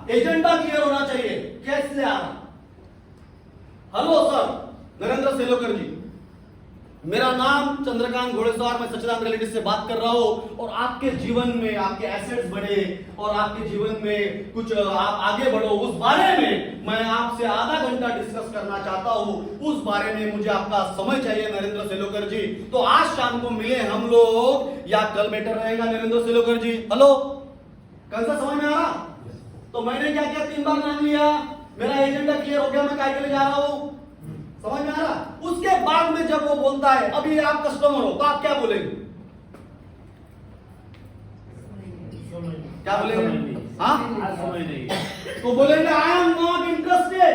Agenda clear होना चाहिए। कैसे आना? हेलो सर, नरेंद्र सेलोकर जी, मेरा नाम चंद्रकांत घोड़ेसवार, मैं सच्चिदानंद रियलिटी से बात कर रहा हूं और आपके जीवन में आपके एसेट्स बढ़े और आपके जीवन में कुछ आप आगे बढ़ो, उस बारे में मैं आपसे आधा घंटा डिस्कस करना चाहता हूं। उस बारे में मुझे आपका समय चाहिए नरेंद्र सेलोकर जी। तो आज शाम को मिले हम लोग या कल बेटर रहेगा नरेंद्र सेलोकर जी? हेलो, कल सा समझ में आ रहा? तो मैंने क्या किया, 3 बार नाम लिया, मेरा एजेंडा क्लियर हो गया, मैं काय के लिए जा रहा हूं, समझ में आ रहा? उसके बाद में जब वो बोलता है अभी आप कस्टमर हो, तो आप क्या बोलेंगे? क्या बोलेंगे? हाँ, तो बोलेंगे आई एम नॉट इंटरेस्टेड,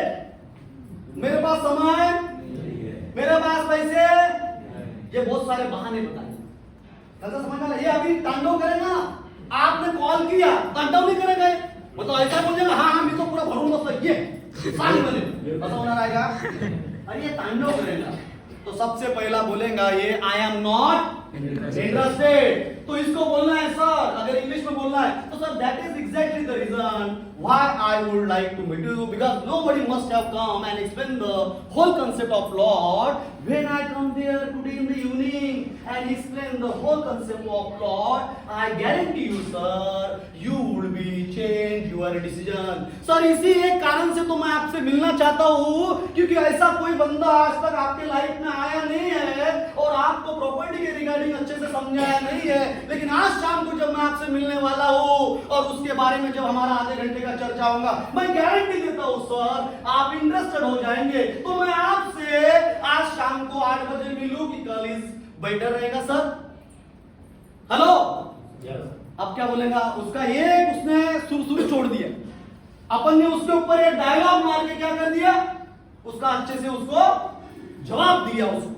मेरे पास समय है, मेरे पास पैसे, ये बहुत सारे बहाने बताए। कैसा समझ में आ रहा? ये अभी तांडव करेगा, आपने कॉल किया, तांडव नहीं करेगा, मतलब ऐसा बोलेगा हाँ हाँ मैं तो पूरा भरून बस ये सारी बने ऐसा होना रहेगा, अरे ये तांडव करेगा। तो सबसे पहला बोलेगा ये आई एम नॉट इंटरेस्टेड। तो इसको बोलना है सर, अगर इंग्लिश में बोलना है तो sir that is exactly the reason why I would like to meet you, because nobody must have come and explain the whole concept of Lord. When I come there today in the evening and explain the whole concept of Lord, I guarantee you sir, you would be change your decision. Sir इसी एक कारण से तो मैं आपसे मिलना चाहता हूँ, क्योंकि ऐसा कोई बंदा आज तक आपके लाइफ में आया नहीं है और आपको प्रॉपर्टी के रिगार्डिंग अच्छे से समझाया नहीं है। लेकिन आज शाम को जब मैं आपसे मिलने वाला हूँ और उसके बारे में जब हमारा आधे घंटे का चर्चा होगा, मैं गारंटी देता हूँ सर आप इंटरेस्टेड हो जाएंगे। तो मैं आपसे आज शाम को 8 बजे मिलूं कि कल इस बेटर रहेगा सर? हेलो, अब क्या बोलेगा? उसका ये उसने सुरसुरी छोड़ दिया, अपन ने उसके ऊपर एक डायलॉग मार के क्या कर दिया, उसका अच्छे से उसको जवाब दिया। उसको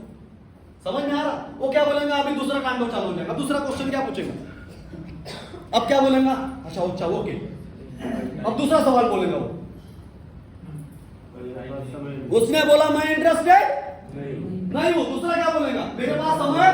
समझ में आ रहा? वो क्या बोलेगा? अभी दूसरा कांडो चालू हो जाएगा। दूसरा क्वेश्चन क्या पूछेगा? अब क्या बोलेगा? अच्छा ओके, अब दूसरा सवाल बोलेगा वो। उसने बोला मैं इंटरेस्टेड नहीं हूं, दूसरा क्या बोलेगा? मेरे पास समय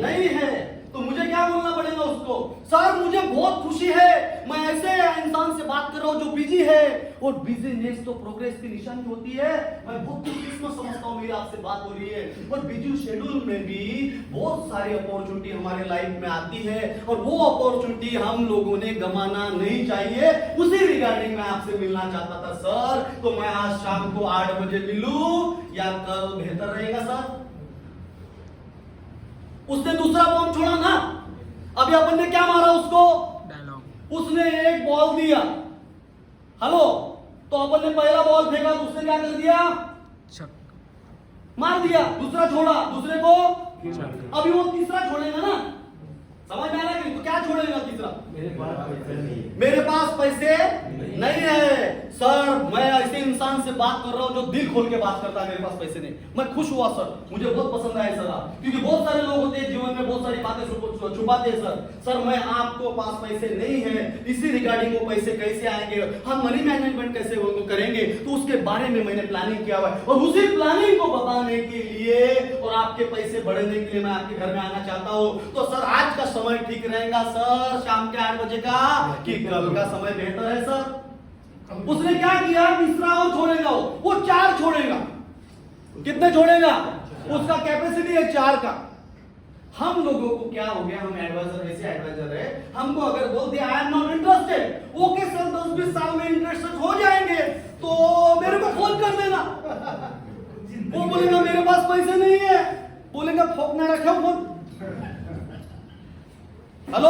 नहीं है। तो मुझे क्या बोलना पड़ेगा उसको? सर मुझे बहुत खुशी है, मैं ऐसे इंसान से बात कर रहा हूं जो बिजी है, और बिजीनेस तो प्रोग्रेस की निशानी होती है। मैं बहुत खुशकिस्मत समझता हूं मेरी आपसे बात हो रही है, और बिजी शेड्यूल में भी बहुत सारी अपॉर्चुनिटी हमारे लाइफ में आती है और वो अपॉर्चुनिटी हम लोगों ने गंवाना नहीं चाहिए। उसी रिगार्डिंग मैं आपसे मिलना चाहता था सर। तो मैं आज शाम को 8 बजे मिलूं या कल बेहतर रहेगा सर? उसने दूसरा बॉम्ब छोड़ा ना, अभी अपन ने क्या मारा उसको? उसने एक बॉल दिया, हेलो, तो अपन ने पहला बॉल फेंका तो उसने क्या कर दिया? मार दिया। दूसरा छोड़ा, दूसरे को अभी वो तीसरा छोड़ेगा ना, समझ में आ रहा है? तो क्या छोड़ेगा तीसरा? मेरे पास पैसे नहीं है सर। मैं ऐसे इंसान से बात कर रहा हूं जो दिल खोल के बात करता है, मेरे पास पैसे नहीं। मैं खुश हुआ सर, मुझे बहुत पसंद आया सर, क्योंकि बहुत सारे लोग होते हैं जीवन में बहुत सारी बातें छुपाते हैं सर मैं आपको पास पैसे नहीं है, इसी रिगार्डिंग वो पैसे कैसे आएंगे, हम मनी मैनेजमेंट कैसे करेंगे, तो उसके बारे में मैंने प्लानिंग किया हुआ है। और उसी प्लानिंग को बताने के लिए और आपके पैसे बढ़ने के लिए मैं आपके घर में आना चाहता हूँ। तो सर आज का समय ठीक रहेगा सर, शाम के 8 बजे का, कि कल का समय बेहतर है सर? उसने क्या किया? तीसरा और छोड़ेगा, वो 4 छोड़ेगा। कितने छोड़ेगा? उसका कैपेसिटी है 4 का। हम लोगों को क्या हो गया, हम एडवाइजर, ऐसे एडवाइजर है, हमको अगर बोल दिया I am not interested, okay sir 10-20 साल में इंटरेस्टेड हो जाएंगे तो मेरे को फोन कर देना। वो बोलेगा मेरे पास पैसे नहीं है, बोलेगा फोकना रखा फोन। हेलो,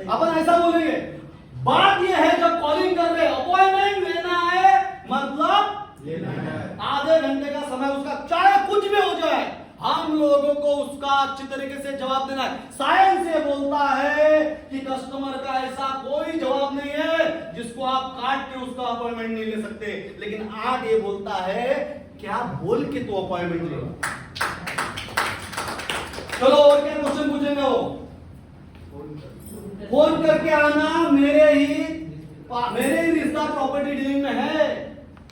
अपन ऐसा बोलेंगे। बात यह है जब कॉलिंग कर रहे अपॉइंटमेंट लेना है, मतलब लेना है, आधे घंटे का समय उसका, चाहे कुछ भी हो जाए, हम लोगों को उसका अच्छी तरीके से जवाब देना है। साइंस ये बोलता है कि कस्टमर का ऐसा कोई जवाब नहीं है जिसको आप काट के उसका अपॉइंटमेंट नहीं ले सकते, लेकिन आर्ट ये बोलता है क्या बोल के तो अपॉइंटमेंट लेगा। चलो और क्या क्वेश्चन पूछेंगे? वो फोन करके आना, मेरे ही रिश्ता प्रॉपर्टी डीलिंग में है।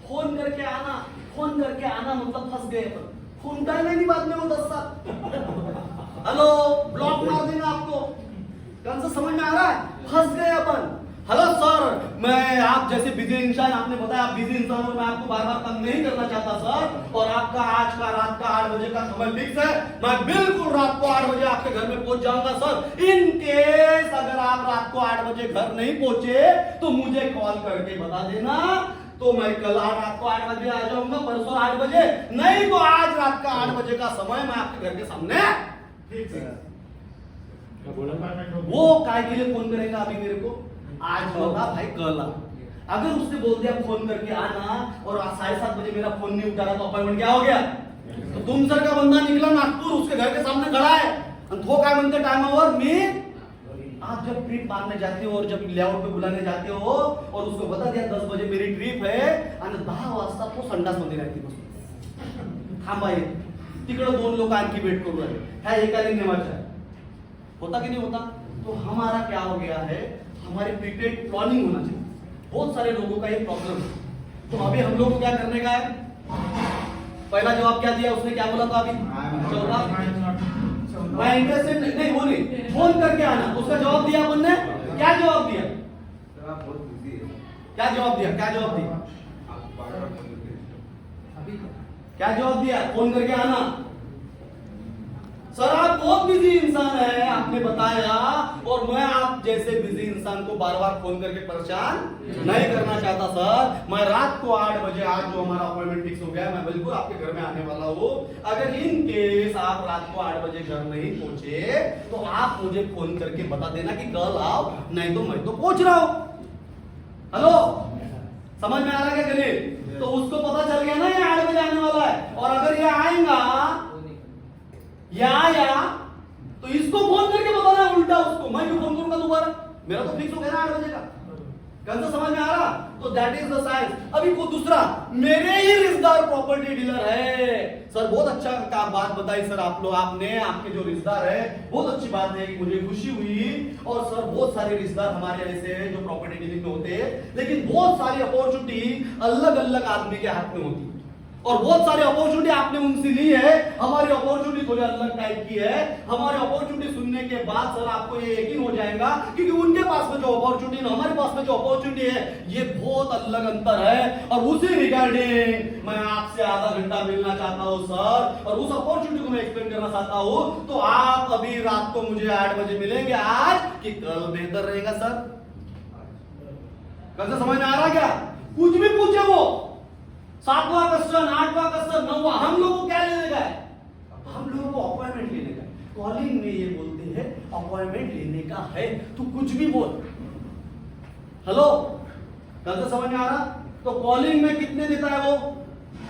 फोन करके आना मतलब फंस गए अपन। फोन कर नहीं बाद में वो 10 साल हेलो ब्लॉक मार देना आपको। कौन सा समझ में आ रहा है? फंस गए अपन। हेलो सर, मैं आप जैसे बिजी इंसान, आपने बताया आप बिजी इंसान और मैं आपको बार बार तंग नहीं करना चाहता सर, और आपका आज का रात का 8 बजे का समय फिक्स है। मैं बिल्कुल रात को 8 बजे आपके घर में पहुंच जाऊंगा सर। इन केस अगर आप रात को 8 बजे घर नहीं पहुंचे तो मुझे कॉल करके बता देना, तो मैं कल रात को 8 बजे आ जाऊंगा, परसों 8 बजे, नहीं तो आज रात का 8 बजे का समय मैं आपके घर के सामने फिक्स है। वो काय के लिए फोन करेगा अभी मेरे को? आज होगा भाई, कल आ। अगर उसने बोल दिया फोन करके आना और 7:30 बजे मेरा फोन नहीं उठा रहा तो अपॉइंटमेंट क्या हो गया? तो तुम सर का बंदा निकला नागपुर, उसके घर के सामने खड़ा है आणि तो काय म्हणते टाइम ओवर मी। आप जब ट्रिप मारने जाते हो और जब लेआउट पे बुलाने जाते हो और उसको बता दिया 10 बजे मेरी ट्रिप है आणि 10 वाजता तो संडास मध्ये राहते बसून, थांबा येत तिकडे 2 लोक आणखी वेट करू राहिले, ह्या एकाने नेवायचा आहे, होता कि नहीं होता? तो हमारा क्या हो गया है, हमारे प्रीपेड प्लानिंग होना चाहिए। बहुत सारे लोगों का ये प्रॉब्लम है। तो अभी हम लोग को क्या करने का है? पहला जवाब क्या दिया उसने, क्या बोला था अभी? मैं इंटरेस्टेड नहीं, वो नहीं, फोन करके आना, उसका जवाब दिया अपन ने। क्या जवाब दिया? क्या जवाब दिया? क्या जवाब दिया? क्या जवाब दिया? फोन करके आना। सर आप बहुत बिजी इंसान है, आपने बताया, और मैं आप जैसे बिजी इंसान को बार बार फोन करके परेशान नहीं करना चाहता सर। मैं रात को 8 बजे, आज जो हमारा अपॉइंटमेंट फिक्स हो गया है, मैं बिल्कुल आपके घर में आने वाला हूँ। अगर इन केस आप रात को 8 बजे घर नहीं पहुंचे तो आप मुझे फोन करके बता देना कि कल आओ, नहीं तो मैं तो पहुंच रहा हूं। हेलो, समझ में आ रहा है क्या गरीब? तो उसको पता चल गया ना ये 8 बजे आने वाला है, और अगर ये आएगा या तो इसको फोन करके बताना उल्टा उसको, मैं क्यों फोन करूंगा दोबारा? मेरा तो फिक्स हो गया ना 8 बजे का। कंसेप्ट समझ में आ रहा? तो दैट इज द साइंस। अभी को दूसरा, मेरे ही रिश्तेदार प्रॉपर्टी डीलर है सर, बहुत अच्छा का बात बताई सर आप लोग, आपने, आपके जो रिश्तेदार है, बहुत अच्छी बात है, मुझे खुशी हुई। और सर बहुत सारे रिश्तेदार हमारे ऐसे हैं जो प्रॉपर्टी डीलिंग में होते हैं, लेकिन बहुत सारी अपॉर्चुनिटी अलग अलग आदमी के हाथ में होती है, और बहुत सारे अपॉर्चुनिटी आपने उनसे ली है। हमारी अपॉर्चुनिटी थोड़ी अलग टाइप की है। हमारी अपॉर्चुनिटी सुनने के बाद सर आपको ये यकीन हो जाएगा, क्योंकि उनके पास में जो अपॉर्चुनिटी है, हमारे पास में जो अपॉर्चुनिटी है, ये बहुत अलग अंतर है। और उसी रिगार्डिंग मैं आपसे आधा घंटा मिलना चाहता हूं सर, और उस अपॉर्चुनिटी को मैं एक्सप्लेन करना चाहता हूं। तो आप अभी रात को मुझे 8 बजे मिलेंगे आज कि कल बेहतर रहेगा सर? कैसे समझ में आ रहा क्या? कुछ भी पूछे वो, 7वां क्वेश्चन, 8वां क्वेश्चन, 9वां, हम लोगों को क्या लेने का है? हम लोगों को अपॉइंटमेंट लेने का है। कॉलिंग में ये बोलते हैं अपॉइंटमेंट लेने का है, तू कुछ भी बोल। हेलो, कल तो समझ में आ रहा? तो कॉलिंग में कितने देता है वो?